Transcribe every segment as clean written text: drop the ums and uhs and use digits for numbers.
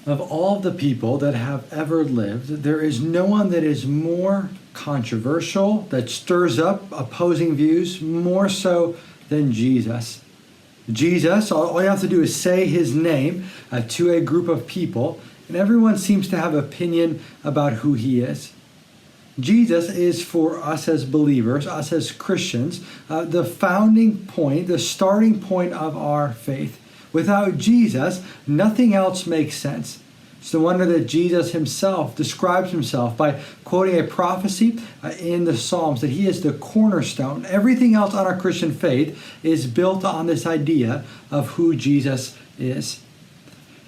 Of all the people that have ever lived, there is no one that is more controversial, that stirs up opposing views, more so than Jesus. Jesus, all you have to do is say his name to a group of people, and everyone seems to have opinion about who he is. Jesus is, for us as believers, us as Christians, the founding point, the starting point of our faith. Without Jesus, nothing else makes sense. It's no wonder that Jesus himself describes himself by quoting a prophecy in the Psalms that he is the cornerstone. Everything else on our Christian faith is built on this idea of who Jesus is.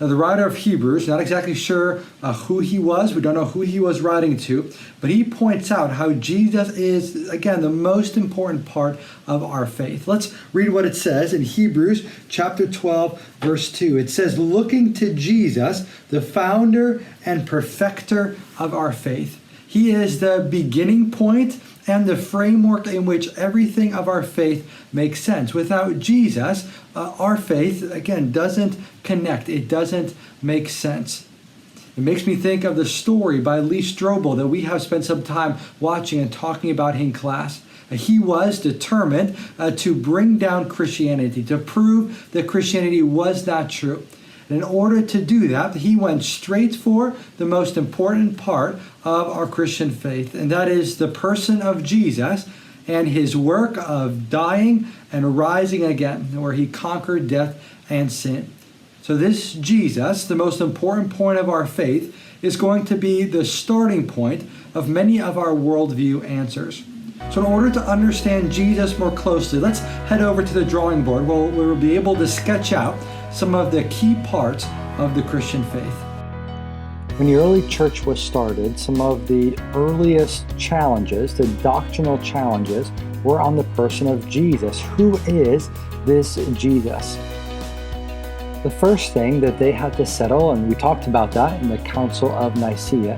Now, the writer of Hebrews, not exactly sure who he was. We don't know who he was writing to, but he points out how Jesus is, again, the most important part of our faith. Let's read what it says in Hebrews chapter 12, verse 2. It says, looking to Jesus, the founder and perfecter of our faith. He is the beginning point and the framework in which everything of our faith makes sense. Without Jesus, our faith, again, doesn't connect. It doesn't make sense. It makes me think of the story by Lee Strobel that we have spent some time watching and talking about in class. He was determined to bring down Christianity, to prove that Christianity was not true. And in order to do that, he went straight for the most important part of our Christian faith, and that is the person of Jesus and his work of dying and rising again, where he conquered death and sin. So this Jesus, the most important point of our faith, is going to be the starting point of many of our worldview answers. So in order to understand Jesus more closely, let's head over to the drawing board where we'll be able to sketch out some of the key parts of the Christian faith. When the early church was started, some of the earliest challenges, the doctrinal challenges, were on the person of Jesus. Who is this Jesus? The first thing that they had to settle, and we talked about that in the Council of Nicaea,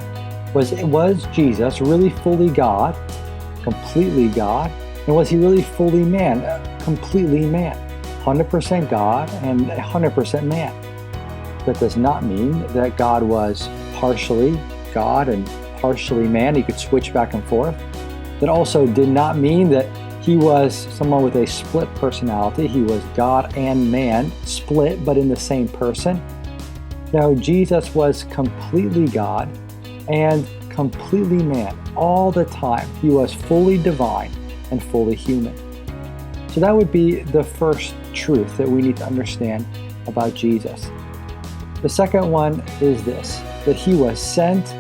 was Jesus really fully God, completely God, and was he really fully man, completely man? 100% God and 100% man. That does not mean that God was partially God and partially man. He could switch back and forth. That also did not mean that he was someone with a split personality. He was God and man, split but in the same person. No, Jesus was completely God and completely man all the time. He was fully divine and fully human. So that would be the first truth that we need to understand about Jesus. The second one is this, that he was sent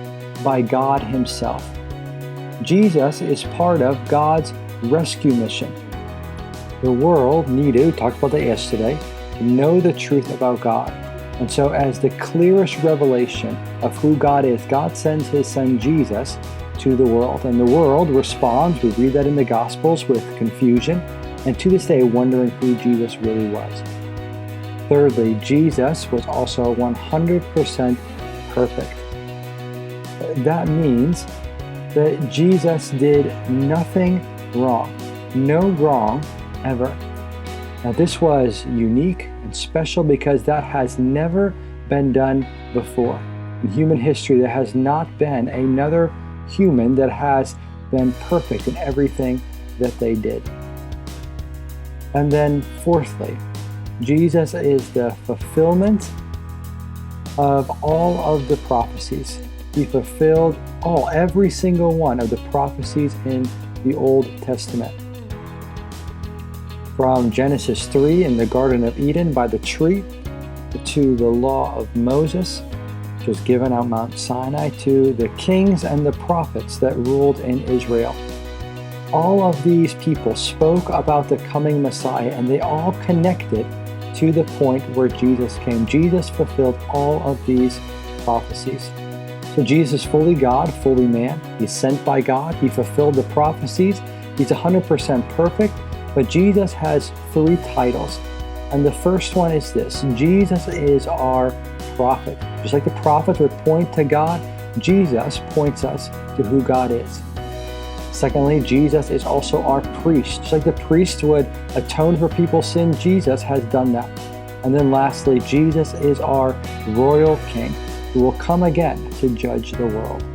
by God himself. Jesus is part of God's rescue mission. The world needed, we talked about that yesterday, to know the truth about God. And so as the clearest revelation of who God is, God sends his son Jesus to the world. And the world responds, we read that in the Gospels, with confusion, and to this day wondering who Jesus really was. Thirdly, Jesus was also 100% perfect. That means that Jesus did nothing wrong, no wrong ever. Now this was unique and special because that has never been done before. In human history, there has not been another human that has been perfect in everything that they did. And then fourthly, Jesus is the fulfillment of all of the prophecies. He fulfilled every single one of the prophecies in the Old Testament. From Genesis 3 in the Garden of Eden by the tree, to the law of Moses, which was given on Mount Sinai, to the kings and the prophets that ruled in Israel. All of these people spoke about the coming Messiah, and they all connected to the point where Jesus came. Jesus fulfilled all of these prophecies. So Jesus is fully God, fully man. He's sent by God. He fulfilled the prophecies. He's 100% perfect. But Jesus has three titles. And the first one is this: Jesus is our prophet. Just like the prophet would point to God, Jesus points us to who God is. Secondly, Jesus is also our priest. Just like the priest would atone for people's sin, Jesus has done that. And then lastly, Jesus is our royal king. who will come again to judge the world.